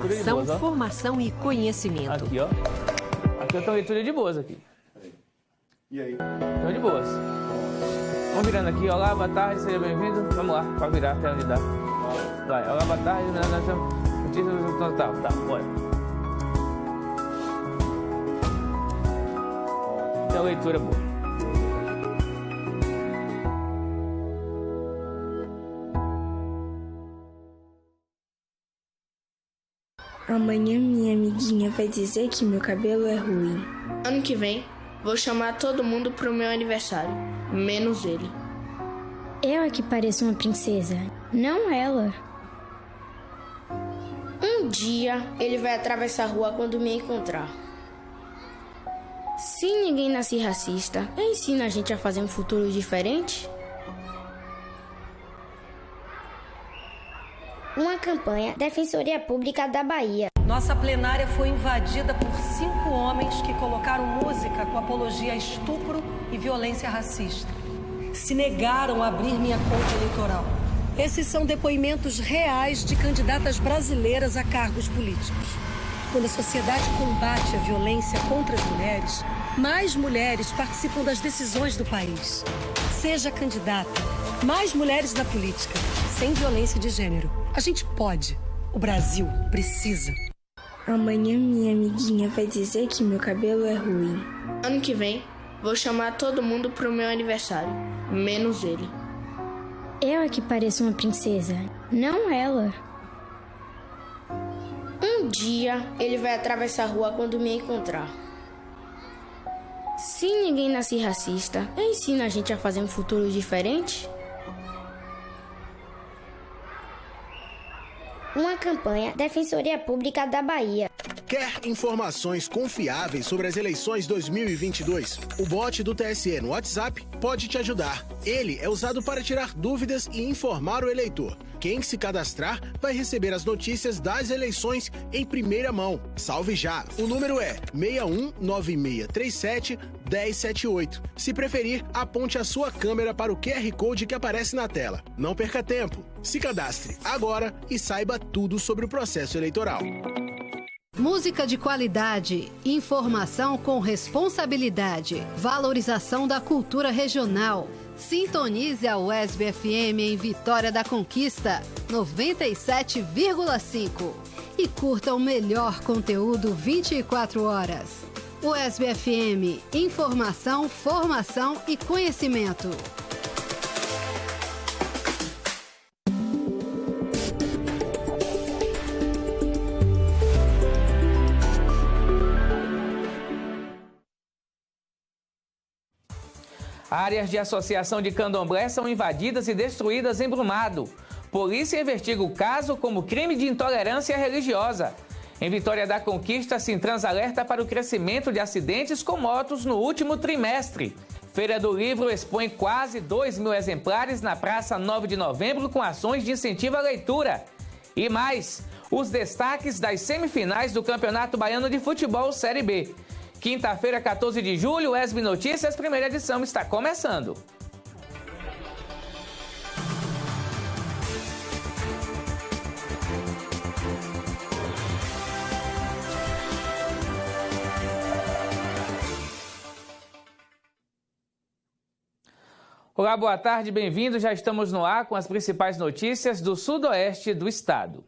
Informação, formação e conhecimento. Aqui, ó. Aqui eu tô leitura de boas aqui. E aí? Tô de boas. Vamos virando aqui. Olá, boa tarde, seja bem-vindo. Vamos lá, pode virar até onde dá. Vai, olá, boa tarde. Notícias do tal. Tá, bora. Tem uma leitura boa. Amanhã minha amiguinha vai dizer que meu cabelo é ruim. Ano que vem, vou chamar todo mundo pro meu aniversário, menos ele. Eu é que pareço uma princesa, não ela. Um dia, ele vai atravessar a rua quando me encontrar. Se ninguém nascer racista, ensina a gente a fazer um futuro diferente? Uma campanha Defensoria Pública da Bahia. Nossa plenária foi invadida por 5 homens que colocaram música com apologia a estupro e violência racista. Se negaram a abrir minha conta eleitoral. Esses são depoimentos reais de candidatas brasileiras a cargos políticos. Quando a sociedade combate a violência contra as mulheres, mais mulheres participam das decisões do país. Seja candidata. Mais mulheres na política, sem violência de gênero. A gente pode. O Brasil precisa. Amanhã minha amiguinha vai dizer que meu cabelo é ruim. Ano que vem, vou chamar todo mundo pro meu aniversário, menos ele. Eu é que pareço uma princesa, não ela. Um dia, ele vai atravessar a rua quando me encontrar. Se ninguém nascer racista, ensina a gente a fazer um futuro diferente? Uma campanha Defensoria Pública da Bahia. Quer informações confiáveis sobre as eleições 2022? O bot do TSE no WhatsApp pode te ajudar. Ele é usado para tirar dúvidas e informar o eleitor. Quem se cadastrar vai receber as notícias das eleições em primeira mão. Salve já! O número é 619637-1078. Se preferir, aponte a sua câmera para o QR Code que aparece na tela. Não perca tempo. Se cadastre agora e saiba tudo sobre o processo eleitoral. Música de qualidade, informação com responsabilidade, valorização da cultura regional. Sintonize a UESB FM em Vitória da Conquista, 97,5. E curta o melhor conteúdo 24 horas. UESB FM, informação, formação e conhecimento. Áreas de associação de candomblé são invadidas e destruídas em Brumado. Polícia investiga o caso como crime de intolerância religiosa. Em Vitória da Conquista, Sintrans alerta para o crescimento de acidentes com motos no último trimestre. Feira do Livro expõe quase 2.000 exemplares na Praça 9 de Novembro com ações de incentivo à leitura. E mais, os destaques das semifinais do Campeonato Baiano de Futebol Série B. Quinta-feira, 14 de julho, UESB Notícias, primeira edição, está começando. Olá, boa tarde, bem-vindos. Já estamos no ar com as principais notícias do sudoeste do estado.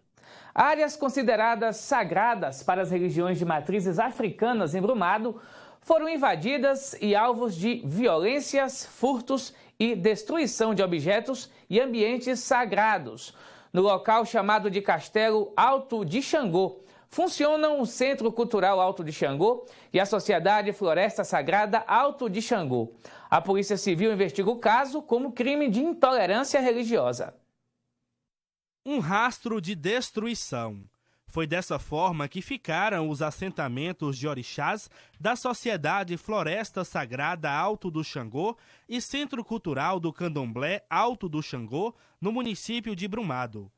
Áreas consideradas sagradas para as religiões de matrizes africanas em Brumado foram invadidas e alvos de violências, furtos e destruição de objetos e ambientes sagrados. No local chamado de Castelo Alto de Xangô, funcionam o Centro Cultural Alto de Xangô e a Sociedade Floresta Sagrada Alto de Xangô. A Polícia Civil investiga o caso como crime de intolerância religiosa. Um rastro de destruição. Foi dessa forma que ficaram os assentamentos de orixás da Sociedade Floresta Sagrada Alto do Xangô e Centro Cultural do Candomblé Alto do Xangô, no município de Brumado.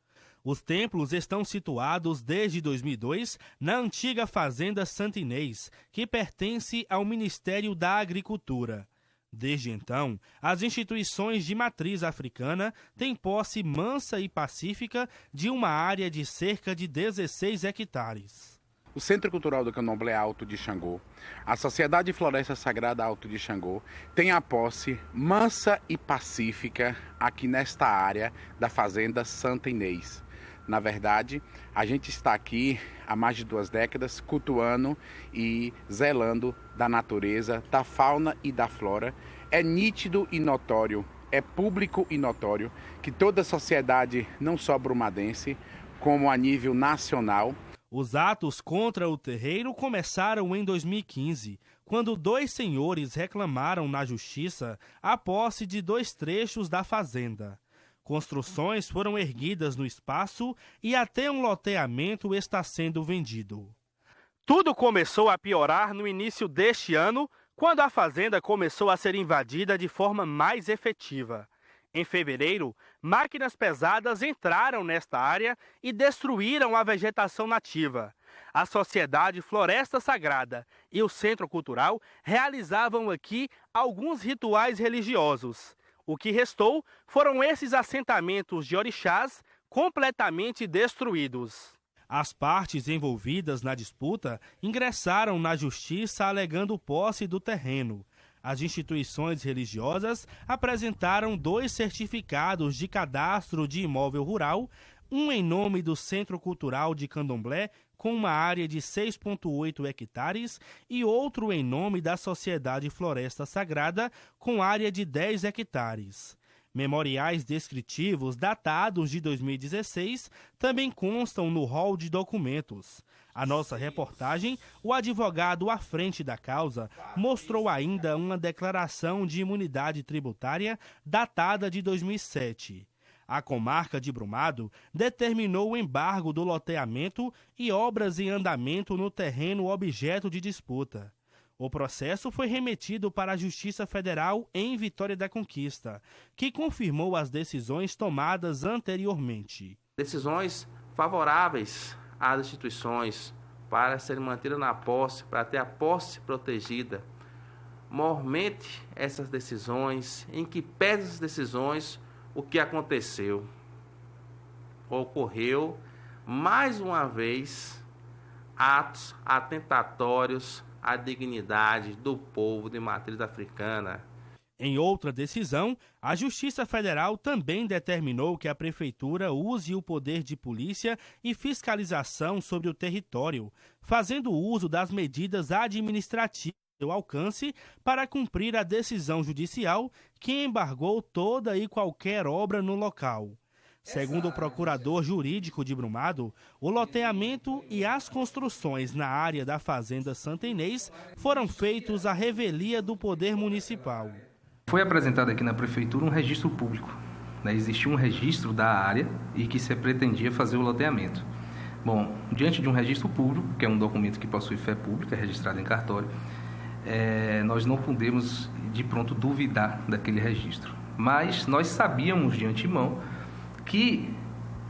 Os templos estão situados desde 2002 na antiga Fazenda Santa Inês, que pertence ao Ministério da Agricultura. Desde então, as instituições de matriz africana têm posse mansa e pacífica de uma área de cerca de 16 hectares. O Centro Cultural do Candomblé Alto de Xangô, a Sociedade Floresta Sagrada Alto de Xangô, tem a posse mansa e pacífica aqui nesta área da Fazenda Santa Inês. Na verdade, a gente está aqui há mais de 2 décadas cultuando e zelando da natureza, da fauna e da flora. É nítido e notório, é público e notório que toda a sociedade, não só brumadense, como a nível nacional. Os atos contra o terreiro começaram em 2015, quando 2 senhores reclamaram na justiça a posse de 2 trechos da fazenda. Construções foram erguidas no espaço e até um loteamento está sendo vendido. Tudo começou a piorar no início deste ano, quando a fazenda começou a ser invadida de forma mais efetiva. Em fevereiro, máquinas pesadas entraram nesta área e destruíram a vegetação nativa. A Sociedade Floresta Sagrada e o Centro Cultural realizavam aqui alguns rituais religiosos. O que restou foram esses assentamentos de orixás completamente destruídos. As partes envolvidas na disputa ingressaram na justiça alegando posse do terreno. As instituições religiosas apresentaram 2 certificados de cadastro de imóvel rural, um em nome do Centro Cultural de Candomblé, com uma área de 6,8 hectares, e outro em nome da Sociedade Floresta Sagrada, com área de 10 hectares. Memoriais descritivos datados de 2016 também constam no rol de documentos. A nossa reportagem, o advogado à frente da causa, mostrou ainda uma declaração de imunidade tributária datada de 2007. A comarca de Brumado determinou o embargo do loteamento e obras em andamento no terreno objeto de disputa. O processo foi remetido para a Justiça Federal em Vitória da Conquista, que confirmou as decisões tomadas anteriormente. Decisões favoráveis às instituições para serem mantidas na posse, para ter a posse protegida. Mormente essas decisões, em que pese essas decisões, o que aconteceu? Ocorreu, mais uma vez, atos atentatórios à dignidade do povo de matriz africana. Em outra decisão, a Justiça Federal também determinou que a Prefeitura use o poder de polícia e fiscalização sobre o território, fazendo uso das medidas administrativas ao alcance para cumprir a decisão judicial que embargou toda e qualquer obra no local. Segundo o procurador jurídico de Brumado, o loteamento e as construções na área da Fazenda Santa Inês foram feitos à revelia do Poder Municipal. Foi apresentado aqui na Prefeitura um registro público. Existia um registro da área e que se pretendia fazer o loteamento. Bom, diante de um registro público, que é um documento que possui fé pública, registrado em cartório, nós não podemos de pronto duvidar daquele registro. Mas nós sabíamos de antemão que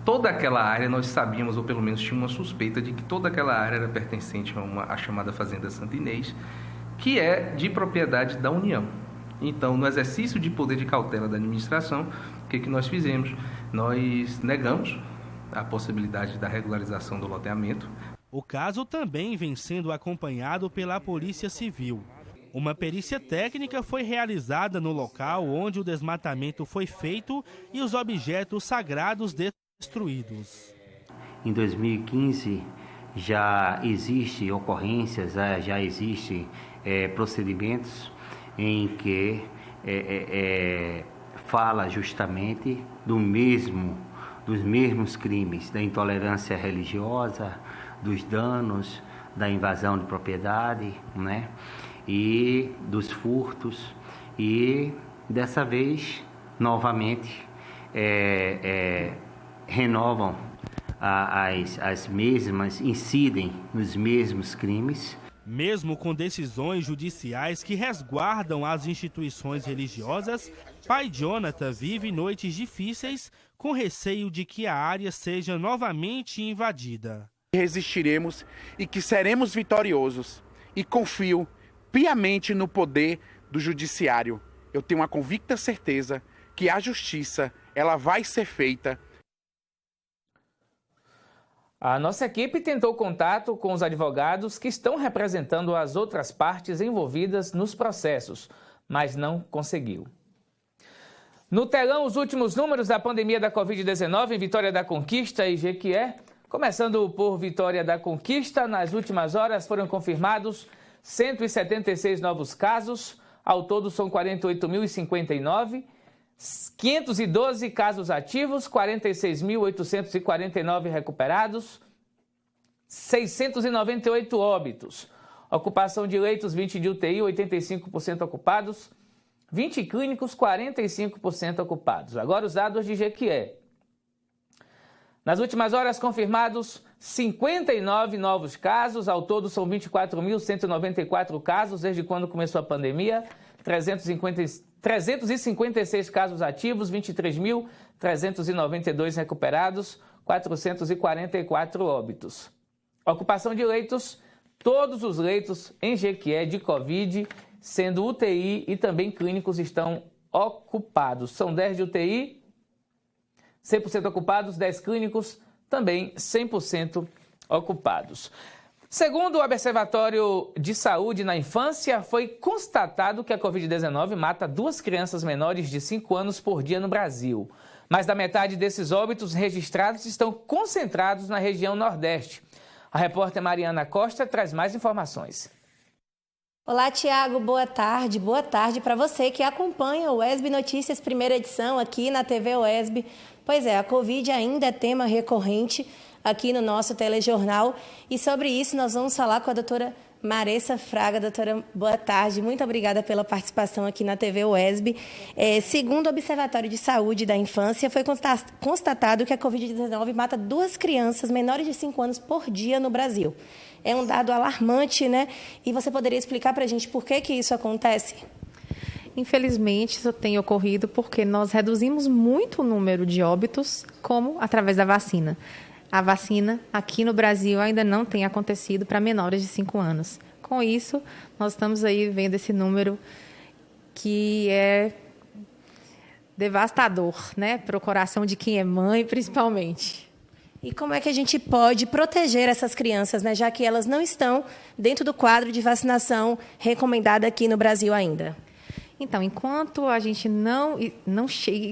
toda aquela área, nós sabíamos, ou pelo menos tinha uma suspeita de que toda aquela área era pertencente a chamada Fazenda Santa Inês, que é de propriedade da União. Então, no exercício de poder de cautela da administração, o que nós fizemos? Nós negamos a possibilidade da regularização do loteamento. O caso também vem sendo acompanhado pela Polícia Civil. Uma perícia técnica foi realizada no local onde o desmatamento foi feito e os objetos sagrados destruídos. Em 2015 já existem ocorrências, já existem procedimentos em que fala justamente dos mesmos crimes, da intolerância religiosa, dos danos, da invasão de propriedade, né? E dos furtos, e dessa vez, novamente, renovam as mesmas, incidem nos mesmos crimes. Mesmo com decisões judiciais que resguardam as instituições religiosas, pai Jonathan vive noites difíceis com receio de que a área seja novamente invadida. Resistiremos e que seremos vitoriosos, e confio piamente no poder do judiciário eu tenho uma convicta certeza que a justiça ela vai ser feita. A nossa equipe tentou contato com os advogados que estão representando as outras partes envolvidas nos processos, mas não conseguiu. No telão, os últimos números da pandemia da Covid-19 em Vitória da Conquista e Jequié. Começando por Vitória da Conquista, nas últimas horas foram confirmados 176 novos casos. Ao todo são 48.059, 512 casos ativos, 46.849 recuperados, 698 óbitos. Ocupação de leitos 20 de UTI, 85% ocupados, 20 clínicos, 45% ocupados. Agora os dados de Jequié. Nas últimas horas confirmados 59 novos casos, ao todo são 24.194 casos desde quando começou a pandemia, 356 casos ativos, 23.392 recuperados, 444 óbitos. Ocupação de leitos, todos os leitos em Jequié de Covid, sendo UTI e também clínicos, estão ocupados. São 10 de UTI, 100% ocupados, 10 clínicos, também 100% ocupados. Segundo o Observatório de Saúde na Infância, foi constatado que a Covid-19 mata 2 crianças menores de 5 anos por dia no Brasil. Mais da metade desses óbitos registrados estão concentrados na região Nordeste. A repórter Mariana Costa traz mais informações. Olá, Tiago, boa tarde. Boa tarde para você que acompanha o UESB Notícias, primeira edição aqui na TV UESB. Pois é, a Covid ainda é tema recorrente aqui no nosso telejornal. E sobre isso nós vamos falar com a doutora Maressa Fraga. Doutora, boa tarde. Muito obrigada pela participação aqui na TV UESB. Segundo o Observatório de Saúde da Infância, foi constatado que a Covid-19 mata 2 crianças menores de 5 anos por dia no Brasil. É um dado alarmante, né? E você poderia explicar para a gente por que isso acontece? Infelizmente, isso tem ocorrido porque nós reduzimos muito o número de óbitos, como através da vacina. A vacina aqui no Brasil ainda não tem acontecido para menores de 5 anos. Com isso, nós estamos aí vendo esse número que é devastador, né? Para o coração de quem é mãe, principalmente. E como é que a gente pode proteger essas crianças, né? Já que elas não estão dentro do quadro de vacinação recomendado aqui no Brasil ainda? Então, enquanto a gente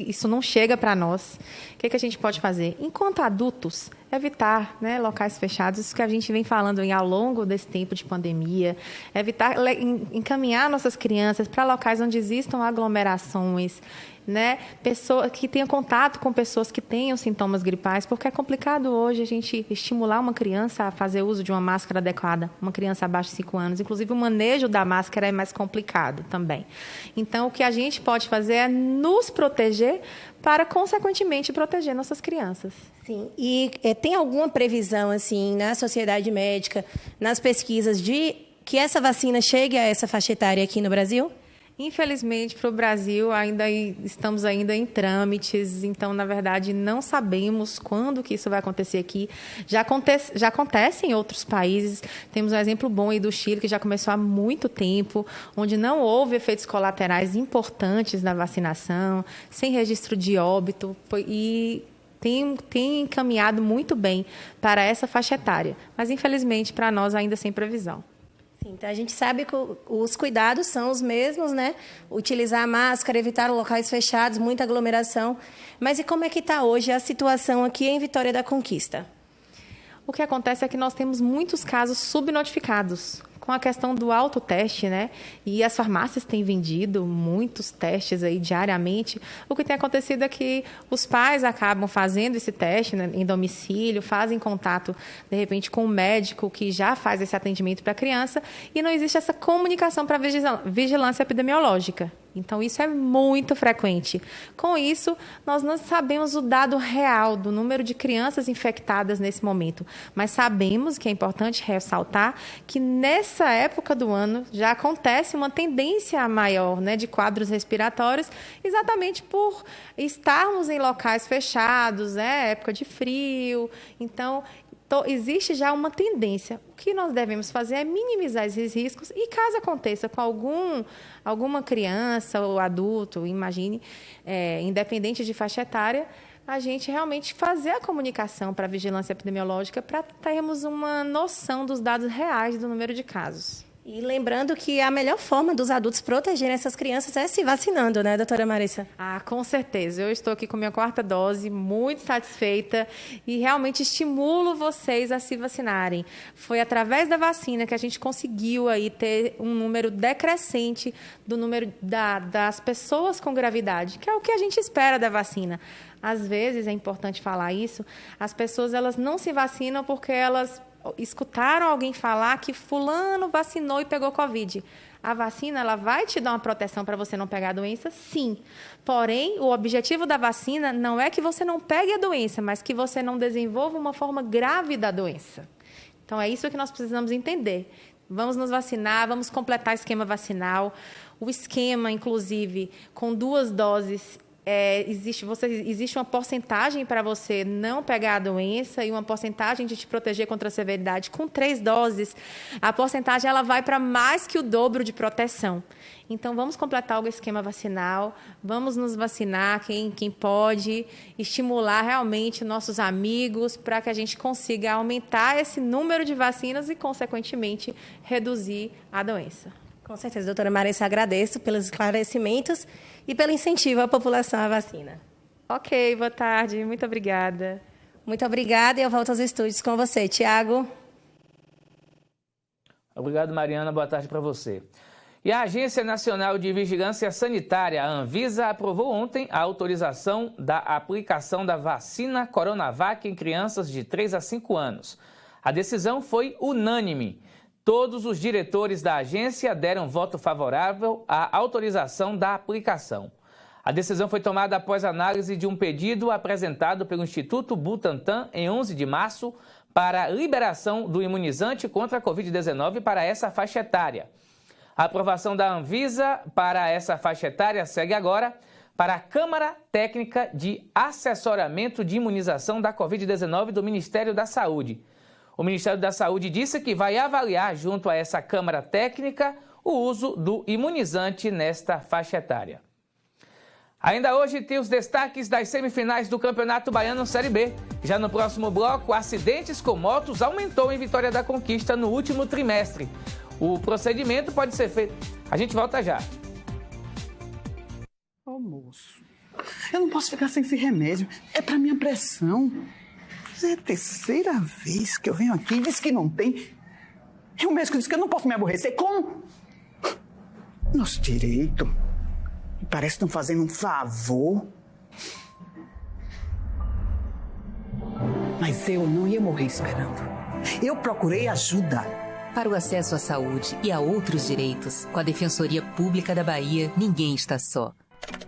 isso não chega para nós, o que a gente pode fazer? Enquanto adultos, evitar, né, locais fechados, isso que a gente vem falando ao longo desse tempo de pandemia, evitar encaminhar nossas crianças para locais onde existam aglomerações, né, pessoas que tenham contato com pessoas que tenham sintomas gripais, porque é complicado hoje a gente estimular uma criança a fazer uso de uma máscara adequada, uma criança abaixo de 5 anos. Inclusive, o manejo da máscara é mais complicado também. Então, o que a gente pode fazer é nos proteger para, consequentemente, proteger nossas crianças. Sim, e tem alguma previsão, assim, na sociedade médica, nas pesquisas, de que essa vacina chegue a essa faixa etária aqui no Brasil? Infelizmente, para o Brasil, estamos ainda em trâmites, então, na verdade, não sabemos quando que isso vai acontecer aqui. Já acontece em outros países. Temos um exemplo bom aí do Chile, que já começou há muito tempo, onde não houve efeitos colaterais importantes na vacinação, sem registro de óbito, e tem encaminhado muito bem para essa faixa etária. Mas, infelizmente, para nós, ainda sem previsão. Então, a gente sabe que os cuidados são os mesmos, né? Utilizar a máscara, evitar locais fechados, muita aglomeração. Mas e como é que está hoje a situação aqui em Vitória da Conquista? O que acontece é que nós temos muitos casos subnotificados, com a questão do autoteste, né? E as farmácias têm vendido muitos testes aí diariamente. O que tem acontecido é que os pais acabam fazendo esse teste, né, em domicílio, fazem contato, de repente, com o médico que já faz esse atendimento para a criança, e não existe essa comunicação para a vigilância epidemiológica. Então, isso é muito frequente. Com isso, nós não sabemos o dado real do número de crianças infectadas nesse momento, mas sabemos que é importante ressaltar que nessa época do ano já acontece uma tendência maior, né, de quadros respiratórios, exatamente por estarmos em locais fechados, né, época de frio. Então, existe já uma tendência. O que nós devemos fazer é minimizar esses riscos e, caso aconteça com alguma criança ou adulto, imagine, independente de faixa etária, a gente realmente fazer a comunicação para a vigilância epidemiológica para termos uma noção dos dados reais do número de casos. E lembrando que a melhor forma dos adultos protegerem essas crianças é se vacinando, né, doutora Marissa? Com certeza. Eu estou aqui com minha 4ª dose, muito satisfeita e realmente estimulo vocês a se vacinarem. Foi através da vacina que a gente conseguiu aí ter um número decrescente do número das pessoas com gravidade, que é o que a gente espera da vacina. Às vezes, é importante falar isso, as pessoas elas não se vacinam porque elas escutaram alguém falar que fulano vacinou e pegou Covid. A vacina ela vai te dar uma proteção para você não pegar a doença? Sim. Porém, o objetivo da vacina não é que você não pegue a doença, mas que você não desenvolva uma forma grave da doença. Então, é isso que nós precisamos entender. Vamos nos vacinar, vamos completar o esquema vacinal. O esquema, inclusive, com 2 doses, existe uma porcentagem para você não pegar a doença e uma porcentagem de te proteger contra a severidade. Com 3 doses, a porcentagem ela vai para mais que o dobro de proteção. Então, vamos completar o esquema vacinal, vamos nos vacinar, quem pode, estimular realmente nossos amigos para que a gente consiga aumentar esse número de vacinas e, consequentemente, reduzir a doença. Com certeza, doutora Marissa, agradeço pelos esclarecimentos e pelo incentivo à população à vacina. Ok, boa tarde, muito obrigada. Muito obrigada e eu volto aos estúdios com você, Tiago. Obrigado, Mariana, boa tarde para você. E a Agência Nacional de Vigilância Sanitária, a Anvisa, aprovou ontem a autorização da aplicação da vacina Coronavac em crianças de 3 a 5 anos. A decisão foi unânime. Todos os diretores da agência deram voto favorável à autorização da aplicação. A decisão foi tomada após análise de um pedido apresentado pelo Instituto Butantan em 11 de março para liberação do imunizante contra a Covid-19 para essa faixa etária. A aprovação da Anvisa para essa faixa etária segue agora para a Câmara Técnica de Assessoramento de Imunização da Covid-19 do Ministério da Saúde. O Ministério da Saúde disse que vai avaliar, junto a essa Câmara Técnica, o uso do imunizante nesta faixa etária. Ainda hoje tem os destaques das semifinais do Campeonato Baiano Série B. Já no próximo bloco, acidentes com motos aumentou em Vitória da Conquista no último trimestre. O procedimento pode ser feito. A gente volta já. Ô, moço, eu não posso ficar sem esse remédio. É pra minha pressão. É a 3ª vez que eu venho aqui e diz que não tem. E o médico disse que eu não posso me aborrecer. Como? Nosso direito. Parece que estão fazendo um favor. Mas eu não ia morrer esperando. Eu procurei ajuda. Para o acesso à saúde e a outros direitos, com a Defensoria Pública da Bahia, ninguém está só.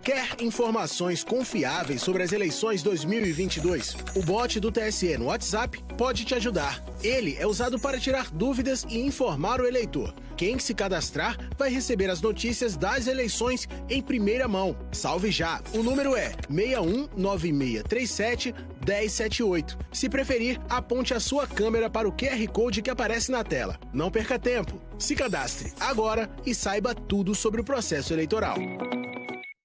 Quer informações confiáveis sobre as eleições 2022? O bot do TSE no WhatsApp pode te ajudar. Ele é usado para tirar dúvidas e informar o eleitor. Quem se cadastrar vai receber as notícias das eleições em primeira mão. Salve já! O número é 619637-1078. Se preferir, aponte a sua câmera para o QR Code que aparece na tela. Não perca tempo. Se cadastre agora e saiba tudo sobre o processo eleitoral.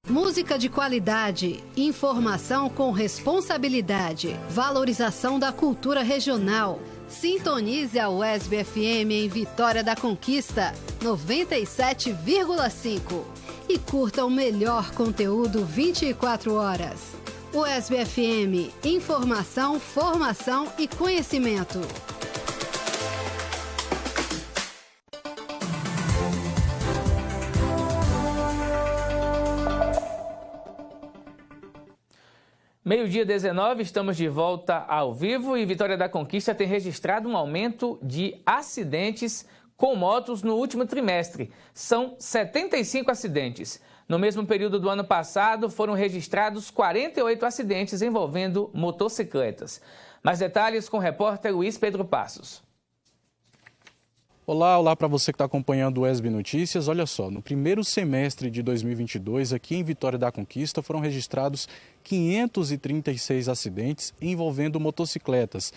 Música de qualidade, informação com responsabilidade, valorização da cultura regional. Sintonize a UESB FM em Vitória da Conquista, 97,5. E curta o melhor conteúdo 24 horas. UESB FM, informação, formação e conhecimento. Meio-dia 19, estamos de volta ao vivo e Vitória da Conquista tem registrado um aumento de acidentes com motos no último trimestre. São 75 acidentes. No mesmo período do ano passado, foram registrados 48 acidentes envolvendo motocicletas. Mais detalhes com o repórter Luiz Pedro Passos. Olá para você que está acompanhando o UESB Notícias. Olha só, no primeiro semestre de 2022, aqui em Vitória da Conquista, foram registrados 536 acidentes envolvendo motocicletas.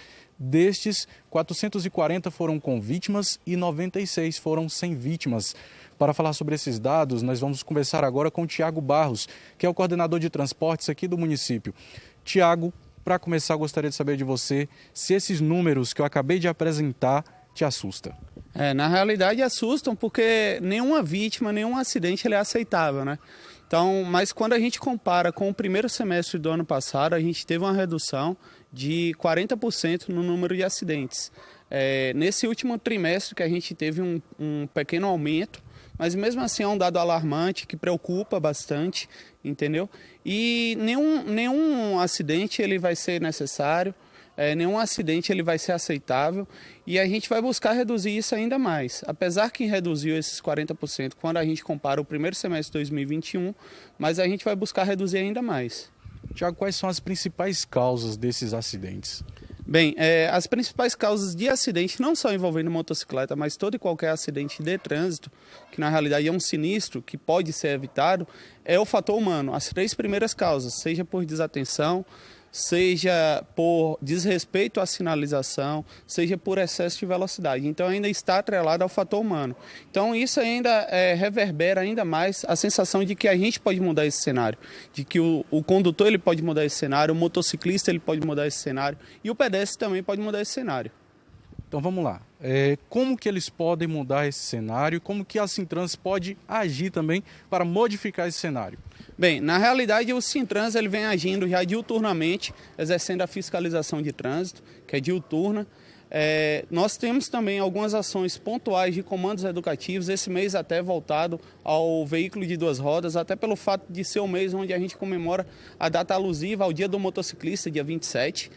Destes, 440 foram com vítimas e 96 foram sem vítimas. Para falar sobre esses dados, nós vamos conversar agora com o Tiago Barros, que é o coordenador de transportes aqui do município. Tiago, para começar, gostaria de saber de você se esses números que eu acabei de apresentar te assustam. Na realidade assustam, porque nenhuma vítima, nenhum acidente ele é aceitável, né? Então, mas quando a gente compara com o primeiro semestre do ano passado, a gente teve uma redução de 40% no número de acidentes. Nesse último trimestre que a gente teve um pequeno aumento, mas mesmo assim é um dado alarmante que preocupa bastante, entendeu? E nenhum acidente ele vai ser necessário, nenhum acidente ele vai ser aceitável, e a gente vai buscar reduzir isso ainda mais. Apesar que reduziu esses 40% quando a gente compara o primeiro semestre de 2021, mas a gente vai buscar reduzir ainda mais. Tiago, quais são as principais causas desses acidentes? Bem, as principais causas de acidente não só envolvendo motocicleta, mas todo e qualquer acidente de trânsito, que na realidade é um sinistro que pode ser evitado, é o fator humano. As 3 primeiras causas, seja por desatenção, seja por desrespeito à sinalização, seja por excesso de velocidade. Então ainda está atrelado ao fator humano. Então isso ainda reverbera ainda mais a sensação de que a gente pode mudar esse cenário, de que o condutor ele pode mudar esse cenário, o motociclista ele pode mudar esse cenário e o pedestre também pode mudar esse cenário. Então vamos lá, como que eles podem mudar esse cenário, como que a Sintrans pode agir também para modificar esse cenário? Bem, na realidade o Sintrans ele vem agindo já diuturnamente, exercendo a fiscalização de trânsito, que é diuturna. Nós temos também algumas ações pontuais de comandos educativos, esse mês até voltado ao veículo de 2 rodas, até pelo fato de ser o mês onde a gente comemora a data alusiva ao Dia do Motociclista, dia 27.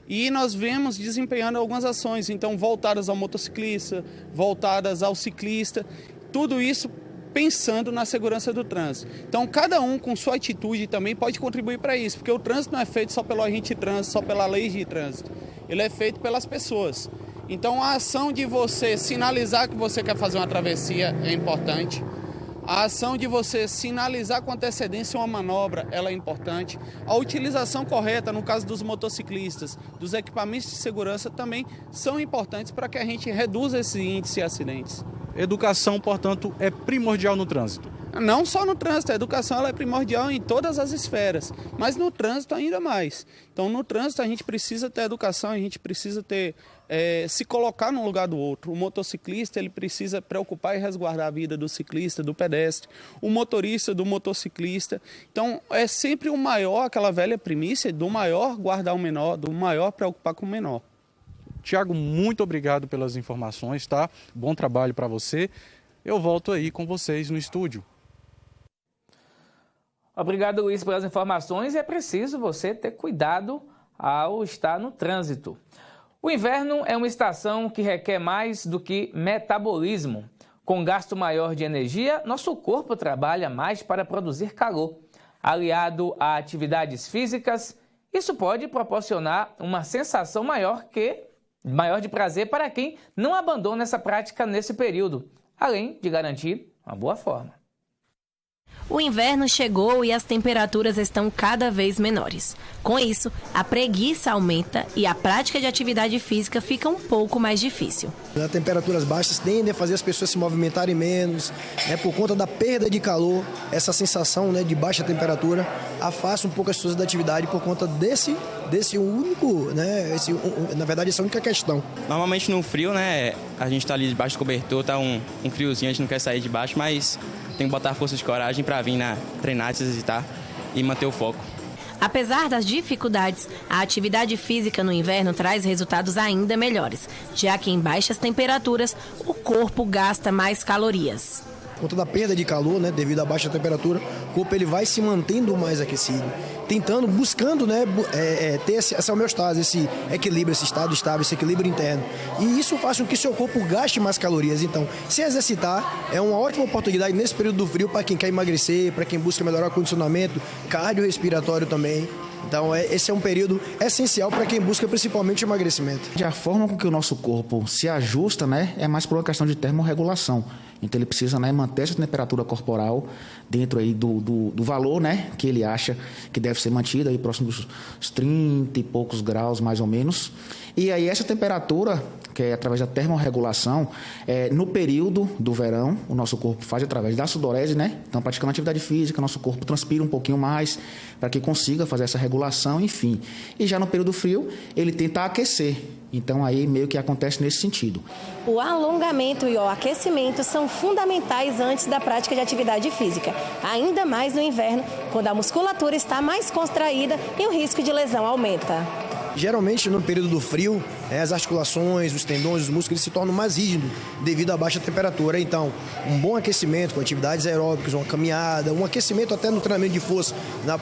E nós vemos desempenhando algumas ações, então voltadas ao motociclista, voltadas ao ciclista, tudo isso pensando na segurança do trânsito. Então cada um com sua atitude também pode contribuir para isso, porque o trânsito não é feito só pelo agente de trânsito, só pela lei de trânsito, ele é feito pelas pessoas. Então a ação de você sinalizar que você quer fazer uma travessia é importante. A ação de você sinalizar com antecedência uma manobra, ela é importante. A utilização correta, no caso dos motociclistas, dos equipamentos de segurança também são importantes para que a gente reduza esse índice de acidentes. Educação, portanto, é primordial no trânsito? Não só no trânsito, a educação ela é primordial em todas as esferas, mas no trânsito ainda mais. Então no trânsito a gente precisa ter educação, a gente precisa ter, se colocar no lugar do outro. O motociclista ele precisa preocupar e resguardar a vida do ciclista, do pedestre, o motorista do motociclista. Então é sempre o maior, aquela velha primícia, do maior guardar o menor, do maior preocupar com o menor. Tiago, muito obrigado pelas informações, tá? Bom trabalho para você. Eu volto aí com vocês no estúdio. Obrigado, Luiz, pelas informações. É preciso você ter cuidado ao estar no trânsito. O inverno é uma estação que requer mais do que metabolismo. Com gasto maior de energia, nosso corpo trabalha mais para produzir calor. Aliado a atividades físicas, isso pode proporcionar uma sensação maior de prazer para quem não abandona essa prática nesse período, além de garantir uma boa forma. O inverno chegou e as temperaturas estão cada vez menores. Com isso, a preguiça aumenta e a prática de atividade física fica um pouco mais difícil. As temperaturas baixas tendem a fazer as pessoas se movimentarem menos, por conta da perda de calor, essa sensação de baixa temperatura afasta um pouco as pessoas da atividade por conta desse único, na verdade, essa única questão. Normalmente no frio, a gente tá ali debaixo do cobertor, tá um friozinho, a gente não quer sair de baixo, mas tem que botar força de coragem para vir treinar, se exercitar e manter o foco. Apesar das dificuldades, a atividade física no inverno traz resultados ainda melhores, já que em baixas temperaturas o corpo gasta mais calorias. Por conta da perda de calor, devido à baixa temperatura, o corpo ele vai se mantendo mais aquecido, buscando ter essa homeostase, esse equilíbrio, esse estado estável, esse equilíbrio interno. E isso faz com que seu corpo gaste mais calorias. Então, se exercitar é uma ótima oportunidade nesse período do frio para quem quer emagrecer, para quem busca melhorar o condicionamento, cardiorrespiratório também. Então, esse é um período essencial para quem busca principalmente emagrecimento. A forma com que o nosso corpo se ajusta, é mais por uma questão de termorregulação. Então ele precisa, né, manter essa temperatura corporal dentro aí do valor, né, que ele acha que deve ser mantida, aí próximo dos 30 e poucos graus mais ou menos. E aí essa temperatura, que é através da termorregulação, no período do verão, o nosso corpo faz através da sudorese, né? Então, praticando atividade física, nosso corpo transpira um pouquinho mais para que consiga fazer essa regulação, enfim. E já no período frio, ele tenta aquecer. Então, aí meio que acontece nesse sentido. O alongamento e o aquecimento são fundamentais antes da prática de atividade física, ainda mais no inverno, quando a musculatura está mais contraída e o risco de lesão aumenta. Geralmente, no período do frio, as articulações, os tendões, os músculos se tornam mais rígidos devido à baixa temperatura. Então, um bom aquecimento com atividades aeróbicas, uma caminhada, um aquecimento até no treinamento de força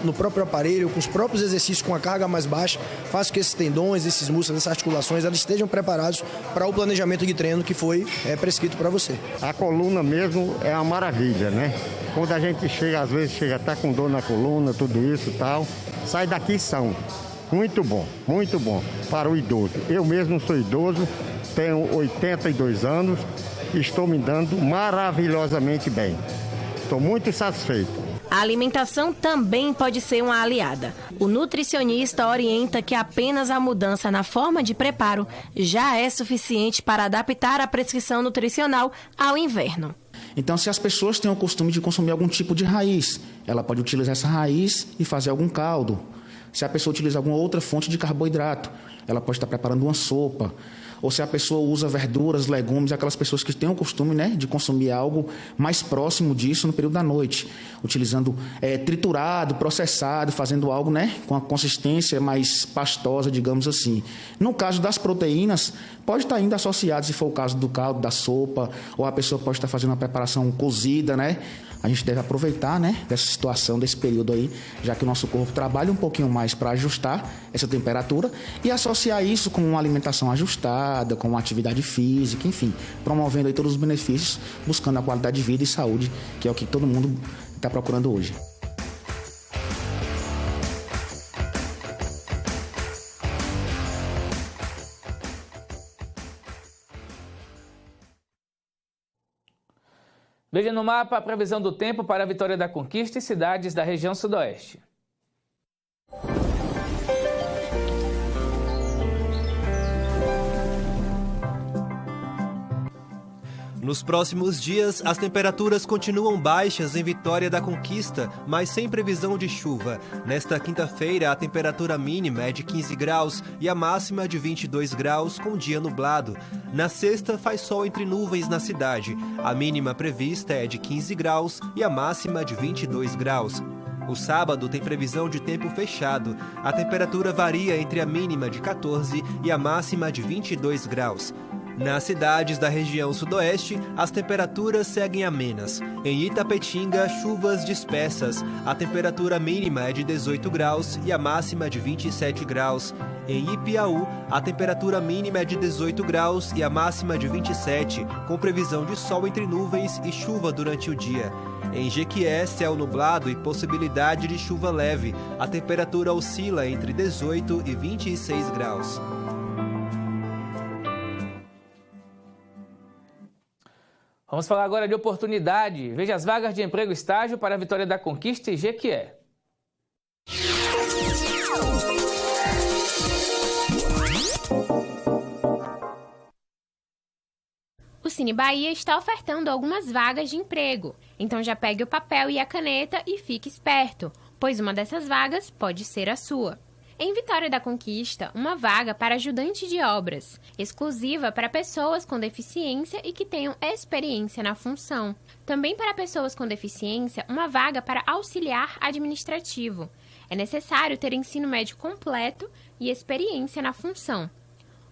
no próprio aparelho, com os próprios exercícios com a carga mais baixa, faz com que esses tendões, esses músculos, essas articulações, elas estejam preparados para o planejamento de treino que foi prescrito para você. A coluna mesmo é uma maravilha, né? Quando a gente chega, às vezes chega até com dor na coluna, tudo isso e tal, sai daqui são. Muito bom para o idoso. Eu mesmo sou idoso, tenho 82 anos e estou me dando maravilhosamente bem. Estou muito satisfeito. A alimentação também pode ser uma aliada. O nutricionista orienta que apenas a mudança na forma de preparo já é suficiente para adaptar a prescrição nutricional ao inverno. Então, se as pessoas têm o costume de consumir algum tipo de raiz, ela pode utilizar essa raiz e fazer algum caldo. Se a pessoa utiliza alguma outra fonte de carboidrato, ela pode estar preparando uma sopa. Ou se a pessoa usa verduras, legumes, aquelas pessoas que têm o costume, né, de consumir algo mais próximo disso no período da noite, utilizando triturado, processado, fazendo algo, né, com a consistência mais pastosa, digamos assim. No caso das proteínas, pode estar ainda associado, se for o caso do caldo, da sopa, ou a pessoa pode estar fazendo uma preparação cozida, né? A gente deve aproveitar, né, dessa situação, desse período aí, já que o nosso corpo trabalha um pouquinho mais para ajustar essa temperatura e associar isso com uma alimentação ajustada, com uma atividade física, enfim, promovendo aí todos os benefícios, buscando a qualidade de vida e saúde, que é o que todo mundo está procurando hoje. Veja no mapa a previsão do tempo para a Vitória da Conquista e cidades da região sudoeste. Nos próximos dias, as temperaturas continuam baixas em Vitória da Conquista, mas sem previsão de chuva. Nesta quinta-feira, a temperatura mínima é de 15 graus e a máxima de 22 graus, com dia nublado. Na sexta, faz sol entre nuvens na cidade. A mínima prevista é de 15 graus e a máxima de 22 graus. O sábado tem previsão de tempo fechado. A temperatura varia entre a mínima de 14 e a máxima de 22 graus. Nas cidades da região sudoeste, as temperaturas seguem amenas. Em Itapetinga, chuvas dispersas. A temperatura mínima é de 18 graus e a máxima de 27 graus. Em Ipiaú, a temperatura mínima é de 18 graus e a máxima de 27, com previsão de sol entre nuvens e chuva durante o dia. Em Jequié, céu nublado e possibilidade de chuva leve. A temperatura oscila entre 18 e 26 graus. Vamos falar agora de oportunidade. Veja as vagas de emprego e estágio para a Vitória da Conquista e Jequié. O Cine Bahia está ofertando algumas vagas de emprego. Então já pegue o papel e a caneta e fique esperto, pois uma dessas vagas pode ser a sua. Em Vitória da Conquista, uma vaga para ajudante de obras, exclusiva para pessoas com deficiência e que tenham experiência na função. Também para pessoas com deficiência, uma vaga para auxiliar administrativo. É necessário ter ensino médio completo e experiência na função.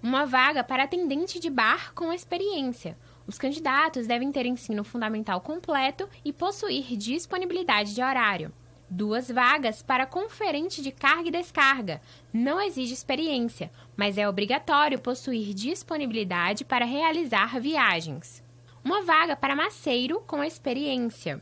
Uma vaga para atendente de bar com experiência. Os candidatos devem ter ensino fundamental completo e possuir disponibilidade de horário. 2 vagas para conferente de carga e descarga. Não exige experiência, mas é obrigatório possuir disponibilidade para realizar viagens. Uma vaga para maceiro com experiência.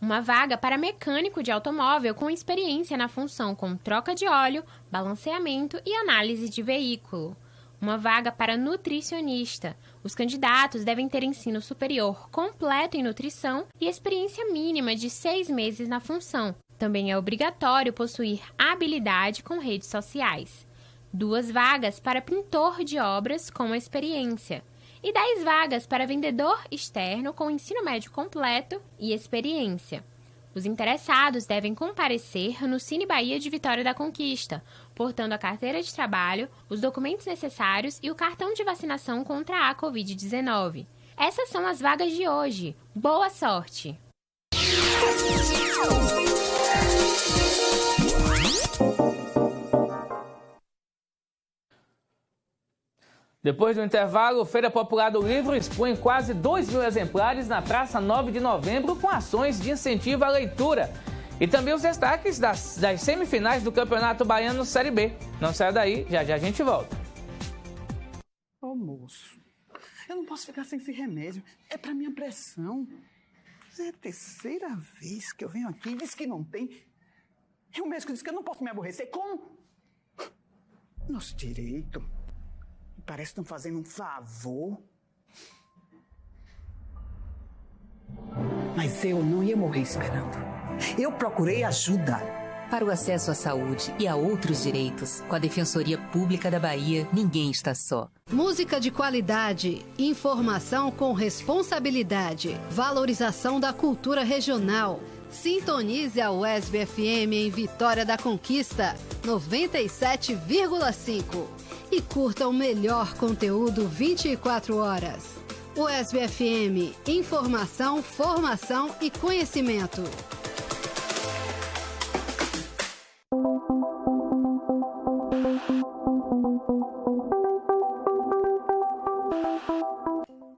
Uma vaga para mecânico de automóvel com experiência na função com troca de óleo, balanceamento e análise de veículo. uma vaga para nutricionista. Os candidatos devem ter ensino superior completo em nutrição e experiência mínima de 6 meses na função. Também é obrigatório possuir habilidade com redes sociais. 2 vagas para pintor de obras com experiência. E 10 vagas para vendedor externo com ensino médio completo e experiência. Os interessados devem comparecer no Cine Bahia de Vitória da Conquista, portando a carteira de trabalho, os documentos necessários e o cartão de vacinação contra a Covid-19. Essas são as vagas de hoje. Boa sorte! Depois do intervalo, Feira Popular do Livro expõe quase 2.000 exemplares na Praça 9 de Novembro com ações de incentivo à leitura. E também os destaques das semifinais do Campeonato Baiano Série B. Não saia daí, já já a gente volta. Ô moço, eu não posso ficar sem esse remédio. É pra minha pressão. É a terceira vez que eu venho aqui e diz que não tem. E o médico disse que eu não posso me aborrecer com nosso direito. Parece que estão fazendo um favor. Mas eu não ia morrer esperando. Eu procurei ajuda. Para o acesso à saúde e a outros direitos, com a Defensoria Pública da Bahia, ninguém está só. Música de qualidade, informação com responsabilidade, valorização da cultura regional. Sintonize a UESB FM em Vitória da Conquista, 97,5. E curta o melhor conteúdo 24 horas. UESB FM, informação, formação e conhecimento.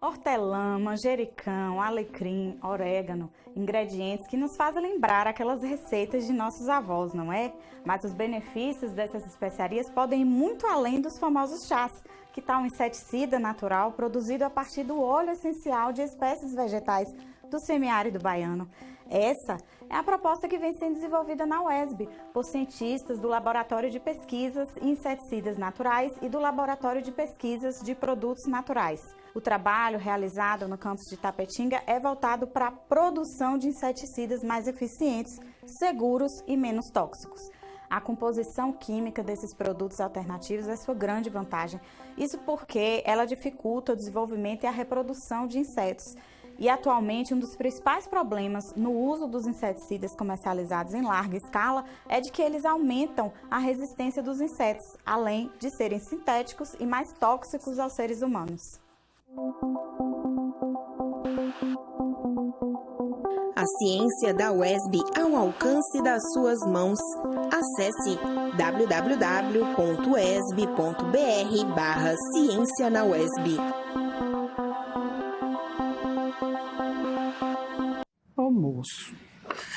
Hortelã, manjericão, alecrim, orégano, ingredientes que nos fazem lembrar aquelas receitas de nossos avós, não é? Mas os benefícios dessas especiarias podem ir muito além dos famosos chás, que tal um inseticida natural produzido a partir do óleo essencial de espécies vegetais do semiárido baiano. Essa é a proposta que vem sendo desenvolvida na UESB por cientistas do Laboratório de Pesquisas em Inseticidas Naturais e do Laboratório de Pesquisas de Produtos Naturais. O trabalho realizado no campus de Tapetinga é voltado para a produção de inseticidas mais eficientes, seguros e menos tóxicos. A composição química desses produtos alternativos é sua grande vantagem. Isso porque ela dificulta o desenvolvimento e a reprodução de insetos. E atualmente um dos principais problemas no uso dos inseticidas comercializados em larga escala é de que eles aumentam a resistência dos insetos, além de serem sintéticos e mais tóxicos aos seres humanos. A ciência da UESB ao alcance das suas mãos. Acesse www.uesb.br/ciência na UESB. Ô moço,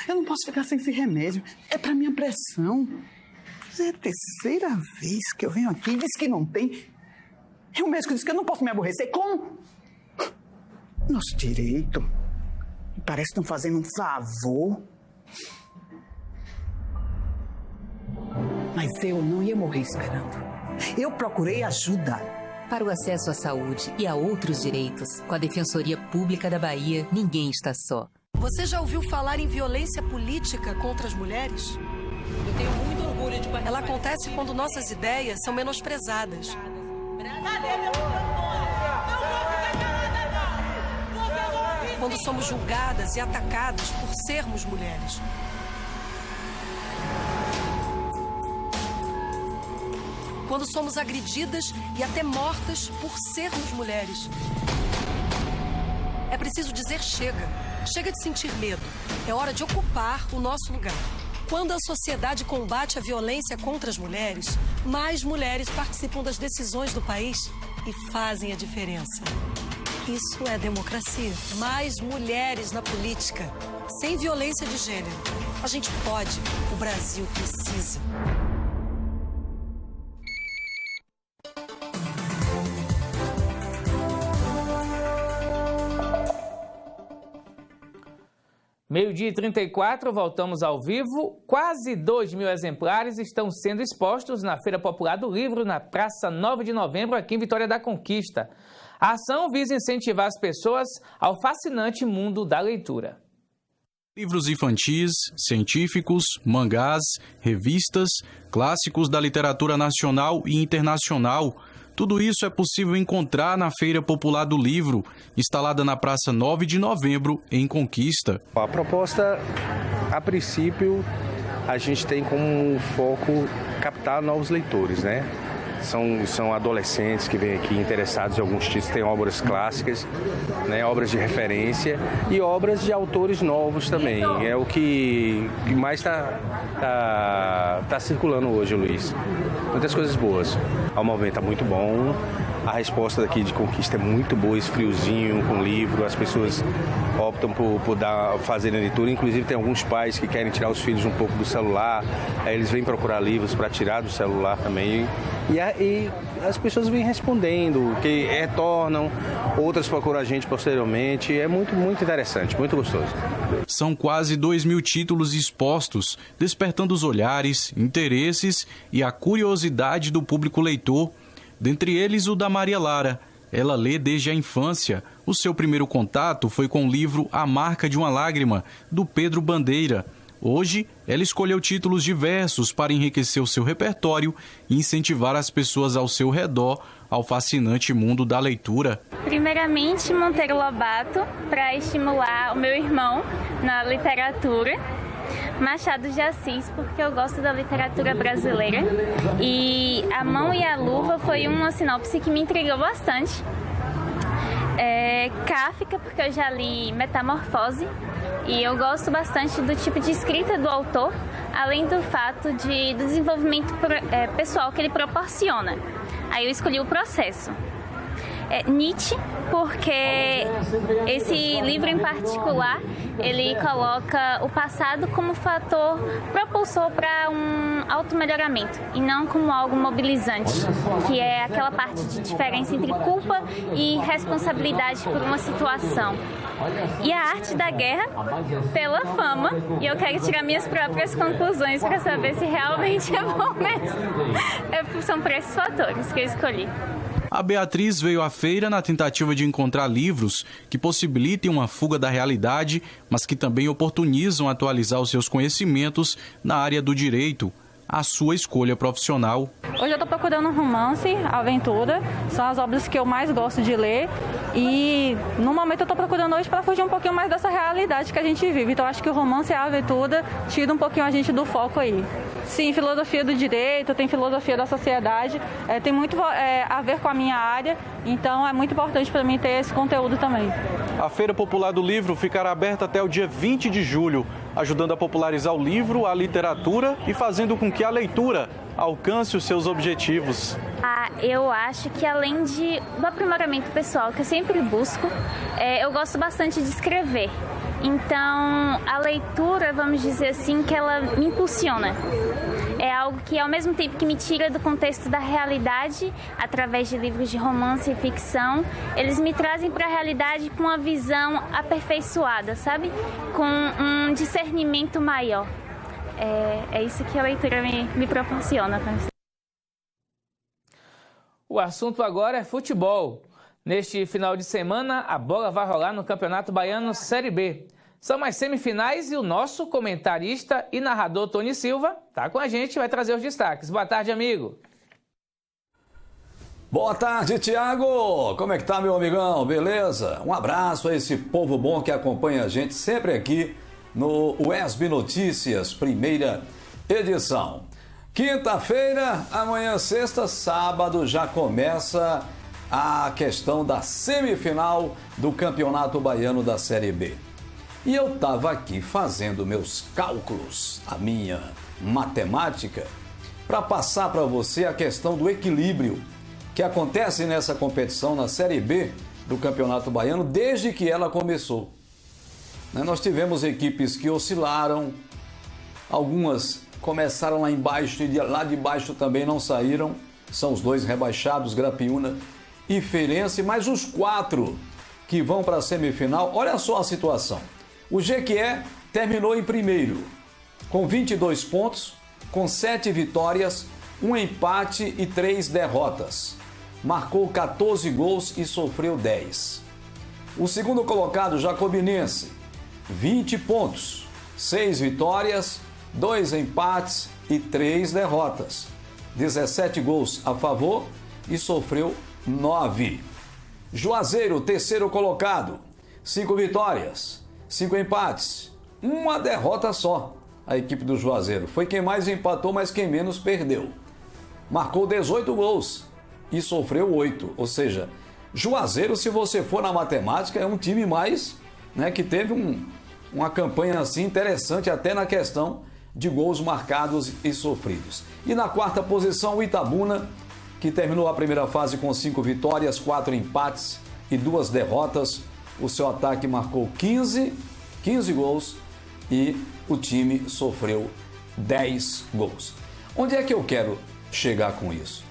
eu não posso ficar sem esse remédio. É pra minha pressão. É a terceira vez que eu venho aqui e diz que não tem. E o médico disse que eu não posso me aborrecer com nosso direito. Parece que estão fazendo um favor. Mas eu não ia morrer esperando. Eu procurei ajuda. Para o acesso à saúde e a outros direitos, com a Defensoria Pública da Bahia, ninguém está só. Você já ouviu falar em violência política contra as mulheres? Eu tenho muito orgulho de participar. Ela acontece quando nossas ideias são menosprezadas. Quando somos julgadas e atacadas por sermos mulheres. Quando somos agredidas e até mortas por sermos mulheres. É preciso dizer chega. Chega de sentir medo. É hora de ocupar o nosso lugar. Quando a sociedade combate a violência contra as mulheres, mais mulheres participam das decisões do país e fazem a diferença. Isso é democracia. Mais mulheres na política, sem violência de gênero. A gente pode, o Brasil precisa. 12h34, voltamos ao vivo. Quase 2.000 exemplares estão sendo expostos na Feira Popular do Livro, na Praça 9 de Novembro, aqui em Vitória da Conquista. A ação visa incentivar as pessoas ao fascinante mundo da leitura. Livros infantis, científicos, mangás, revistas, clássicos da literatura nacional e internacional. Tudo isso é possível encontrar na Feira Popular do Livro, instalada na Praça 9 de Novembro, em Conquista. A proposta, a princípio, a gente tem como foco captar novos leitores, né? São adolescentes que vêm aqui interessados em alguns títulos, tem obras clássicas, né, obras de referência e obras de autores novos também. É o que mais tá circulando hoje, Luiz. Muitas coisas boas. O movimento está muito bom, a resposta daqui de Conquista é muito boa, esse friozinho com livro, as pessoas optam por fazerem leitura, inclusive tem alguns pais que querem tirar os filhos um pouco do celular, aí eles vêm procurar livros para tirar do celular também. E as pessoas vêm respondendo, que retornam, outras procuram a gente posteriormente. É muito, muito interessante, muito gostoso. São quase 2.000 títulos expostos, despertando os olhares, interesses e a curiosidade do público leitor. Dentre eles, o da Maria Lara. Ela lê desde a infância. O seu primeiro contato foi com o livro A Marca de uma Lágrima, do Pedro Bandeira. Hoje, ela escolheu títulos diversos para enriquecer o seu repertório e incentivar as pessoas ao seu redor ao fascinante mundo da leitura. Primeiramente, Monteiro Lobato, para estimular o meu irmão na literatura. Machado de Assis, porque eu gosto da literatura brasileira. E A Mão e a Luva foi uma sinopse que me intrigou bastante. Kafka, porque eu já li Metamorfose. E eu gosto bastante do tipo de escrita do autor, além do fato do desenvolvimento pessoal que ele proporciona. Aí eu escolhi O Processo. Nietzsche, porque esse livro em particular, ele coloca o passado como fator propulsor para um automelhoramento e não como algo mobilizante, que é aquela parte de diferença entre culpa e responsabilidade por uma situação. E A Arte da Guerra pela fama, e eu quero tirar minhas próprias conclusões para saber se realmente é bom mesmo. São por esses fatores que eu escolhi. A Beatriz veio à feira na tentativa de encontrar livros que possibilitem uma fuga da realidade, mas que também oportunizam atualizar os seus conhecimentos na área do direito, a sua escolha profissional. Hoje eu estou procurando um romance, aventura, são as obras que eu mais gosto de ler e no momento eu estou procurando hoje para fugir um pouquinho mais dessa realidade que a gente vive. Então acho que o romance e a aventura tira um pouquinho a gente do foco aí. Sim, filosofia do direito, tem filosofia da sociedade, tem muito a ver com a minha área, então é muito importante para mim ter esse conteúdo também. A Feira Popular do Livro ficará aberta até o dia 20 de julho, ajudando a popularizar o livro, a literatura e fazendo com que a leitura alcance os seus objetivos. Eu acho que além do aprimoramento pessoal que eu sempre busco, eu gosto bastante de escrever. Então, a leitura, vamos dizer assim, que ela me impulsiona. É algo que, ao mesmo tempo que me tira do contexto da realidade, através de livros de romance e ficção, eles me trazem para a realidade com uma visão aperfeiçoada, sabe? Com um discernimento maior. É isso que a leitura me proporciona. O assunto agora é futebol. Neste final de semana, a bola vai rolar no Campeonato Baiano Série B. São as semifinais e o nosso comentarista e narrador Tony Silva está com a gente e vai trazer os destaques. Boa tarde, amigo. Boa tarde, Tiago. Como é que tá, meu amigão? Beleza? Um abraço a esse povo bom que acompanha a gente sempre aqui no UESB Notícias, primeira edição. Quinta-feira, amanhã, sexta, sábado, já começa a questão da semifinal do Campeonato Baiano da Série B. E eu estava aqui fazendo meus cálculos, a minha matemática, para passar para você a questão do equilíbrio que acontece nessa competição na Série B do Campeonato Baiano desde que ela começou. Nós tivemos equipes que oscilaram, algumas começaram lá embaixo e lá de baixo também não saíram, são os dois rebaixados, Grapiúna e Feirense, mas os 4 que vão para a semifinal, olha só a situação. O Jequié terminou em primeiro, com 22 pontos, com 7 vitórias, 1 empate e 3 derrotas. Marcou 14 gols e sofreu 10. O segundo colocado, Jacobinense, 20 pontos, 6 vitórias, 2 empates e 3 derrotas. 17 gols a favor e sofreu 9. Juazeiro, terceiro colocado, 5 vitórias, 5 empates, 1 derrota só. A equipe do Juazeiro foi quem mais empatou, mas quem menos perdeu. Marcou 18 gols e sofreu 8. Ou seja, Juazeiro, se você for na matemática, é um time mais, né, que teve uma campanha assim interessante até na questão de gols marcados e sofridos. E na quarta posição, o Itabuna, que terminou a primeira fase com 5 vitórias, 4 empates e 2 derrotas. O seu ataque marcou 15 gols e o time sofreu 10 gols. Onde é que eu quero chegar com isso?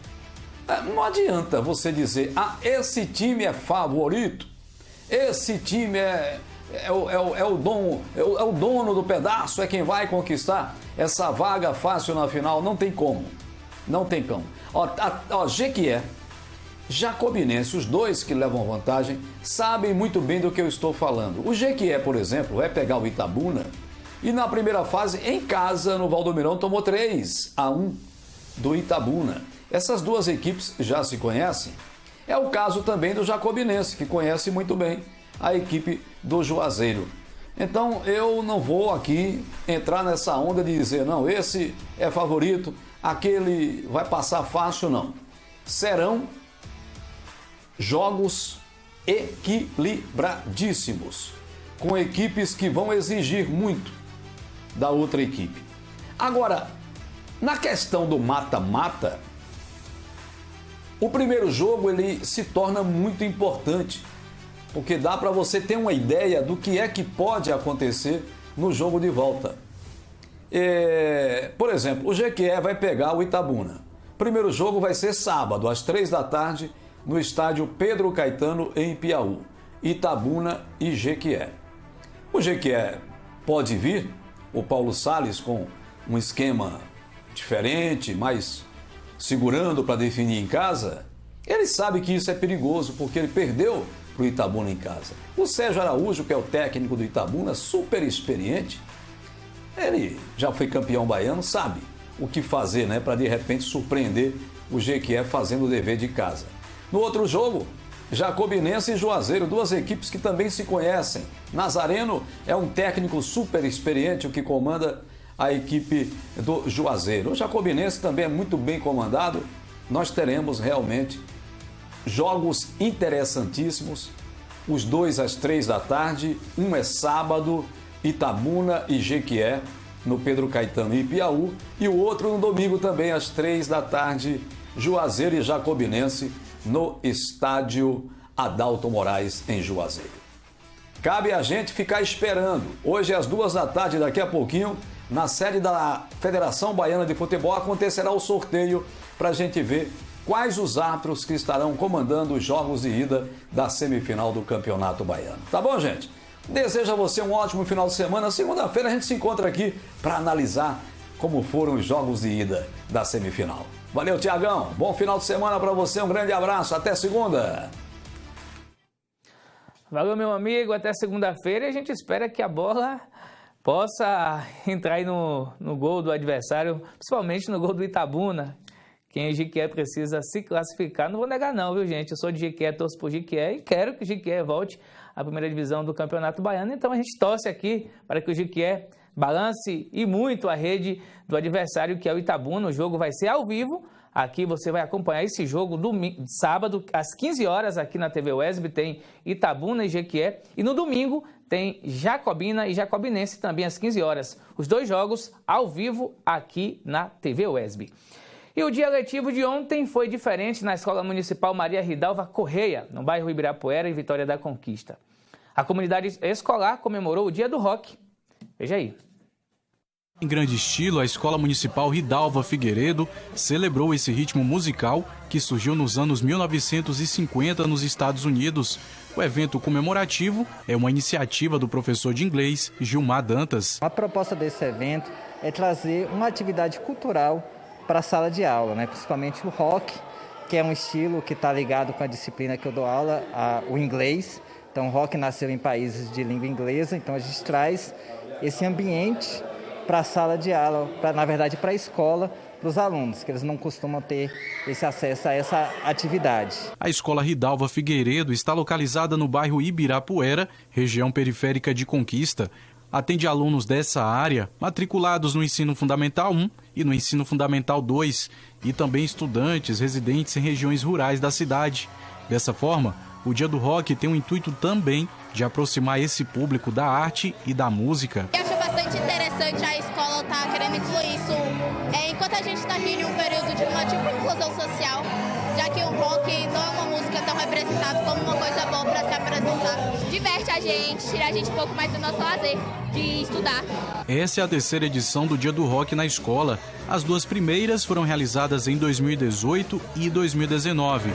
Não adianta você dizer, esse time é favorito, esse time é o dono do pedaço, é quem vai conquistar essa vaga fácil na final. Não tem como. Não tem como. Jequié, Jacobinense, os dois que levam vantagem, sabem muito bem do que eu estou falando. O Jequié, por exemplo, vai pegar o Itabuna e na primeira fase, em casa, no Valdomirão, tomou 3-1 do Itabuna. Essas duas equipes já se conhecem. É o caso também do Jacobinense, que conhece muito bem a equipe do Juazeiro. Então eu não vou aqui entrar nessa onda de dizer, não, esse é favorito, aquele vai passar fácil, não. Serão jogos equilibradíssimos, com equipes que vão exigir muito da outra equipe. Agora, na questão do mata-mata, o primeiro jogo ele se torna muito importante, porque dá para você ter uma ideia do que é que pode acontecer no jogo de volta. Por exemplo, o Jequié vai pegar o Itabuna. O primeiro jogo vai ser sábado, às 3 da tarde, no estádio Pedro Caetano, em Piauí. Itabuna e Jequié. O Jequié pode vir, o Paulo Salles, com um esquema diferente, mais segurando para definir em casa. Ele sabe que isso é perigoso, porque ele perdeu para o Itabuna em casa. O Sérgio Araújo, que é o técnico do Itabuna, super experiente, ele já foi campeão baiano, sabe o que fazer, né, para de repente surpreender o Jequié fazendo o dever de casa. No outro jogo, Jacobinense e Juazeiro, duas equipes que também se conhecem. Nazareno é um técnico super experiente, o que comanda a equipe do Juazeiro. O Jacobinense também é muito bem comandado. Nós teremos realmente jogos interessantíssimos. Os dois às 3 da tarde, um é sábado, Itabuna e Jequié, no Pedro Caetano e Piauí, e o outro no domingo também às 3 da tarde, Juazeiro e Jacobinense, no estádio Adalto Moraes, em Juazeiro. Cabe a gente ficar esperando. Hoje às 2 da tarde, daqui a pouquinho, na sede da Federação Baiana de Futebol, acontecerá o sorteio para a gente ver quais os árbitros que estarão comandando os jogos de ida da semifinal do Campeonato Baiano. Tá bom, gente? Desejo a você um ótimo final de semana. Segunda-feira a gente se encontra aqui para analisar como foram os jogos de ida da semifinal. Valeu, Tiagão. Bom final de semana para você. Um grande abraço. Até segunda. Valeu, meu amigo. Até segunda-feira. E a gente espera que a bola possa entrar aí no gol do adversário, principalmente no gol do Itabuna. Quem é Jequié precisa se classificar. Não vou negar não, viu, gente? Eu sou de Jequié, torço por Jequié e quero que o Jequié volte à primeira divisão do Campeonato Baiano. Então a gente torce aqui para que o Jequié balance e muito a rede do adversário, que é o Itabuna. O jogo vai ser ao vivo. Aqui você vai acompanhar esse jogo sábado, às 15 horas, aqui na TV UESB, tem Itabuna e Jequié. E no domingo tem Jacobina e Jacobinense, também às 15 horas. Os dois jogos ao vivo aqui na TV UESB. E o dia letivo de ontem foi diferente na Escola Municipal Maria Ridalva Correia, no bairro Ibirapuera, em Vitória da Conquista. A comunidade escolar comemorou o Dia do Rock. Veja aí. Em grande estilo, a Escola Municipal Ridalva Figueiredo celebrou esse ritmo musical que surgiu nos anos 1950 nos Estados Unidos. O evento comemorativo é uma iniciativa do professor de inglês Gilmar Dantas. A proposta desse evento é trazer uma atividade cultural para a sala de aula, principalmente o rock, que é um estilo que está ligado com a disciplina que eu dou aula, o inglês. Então, o rock nasceu em países de língua inglesa, então a gente traz esse ambiente para a sala de aula, na verdade para a escola, para os alunos, que eles não costumam ter esse acesso a essa atividade. A Escola Ridalva Figueiredo está localizada no bairro Ibirapuera, região periférica de Conquista. Atende alunos dessa área, matriculados no Ensino Fundamental 1 e no Ensino Fundamental 2, e também estudantes residentes em regiões rurais da cidade. Dessa forma, o Dia do Rock tem o intuito também de aproximar esse público da arte e da música. Eu acho bastante interessante a escola estar querendo incluir isso, enquanto a gente está aqui em um período de uma tipo inclusão social, já que o rock não é uma música tão representável como uma coisa boa para se apresentar. Diverte a gente, tira a gente um pouco mais do nosso lazer, de estudar. Essa é a terceira edição do Dia do Rock na escola. As duas primeiras foram realizadas em 2018 e 2019.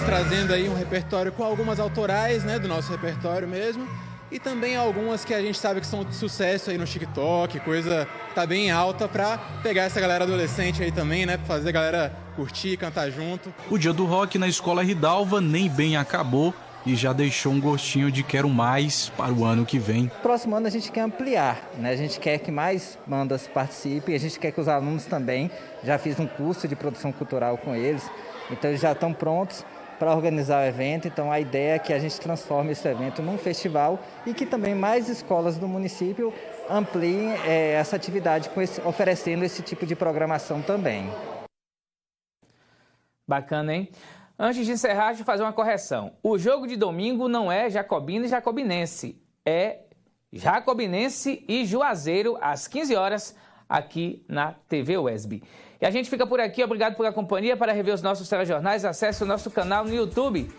Trazendo aí um repertório com algumas autorais, do nosso repertório mesmo, e também algumas que a gente sabe que são de sucesso aí no TikTok, coisa que tá bem alta pra pegar essa galera adolescente aí também, pra fazer a galera curtir, cantar junto. O Dia do Rock na Escola Ridalva nem bem acabou e já deixou um gostinho de quero mais para o ano que vem. Próximo ano a gente quer ampliar, a gente quer que mais bandas participem, a gente quer que os alunos também, já fiz um curso de produção cultural com eles, então eles já estão prontos para organizar o evento. Então a ideia é que a gente transforme esse evento num festival e que também mais escolas do município ampliem essa atividade, oferecendo esse tipo de programação também. Bacana, hein? Antes de encerrar, deixa eu fazer uma correção. O jogo de domingo não é Jacobina e Jacobinense, é Jacobinense e Juazeiro, às 15 horas, aqui na TV UESB. E a gente fica por aqui, obrigado pela companhia. Para rever os nossos telejornais, acesse o nosso canal no YouTube.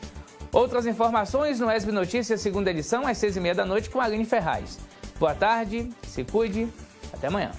Outras informações no UESB Notícias, segunda edição, às 6h30 da noite, com a Aline Ferraz. Boa tarde, se cuide, até amanhã.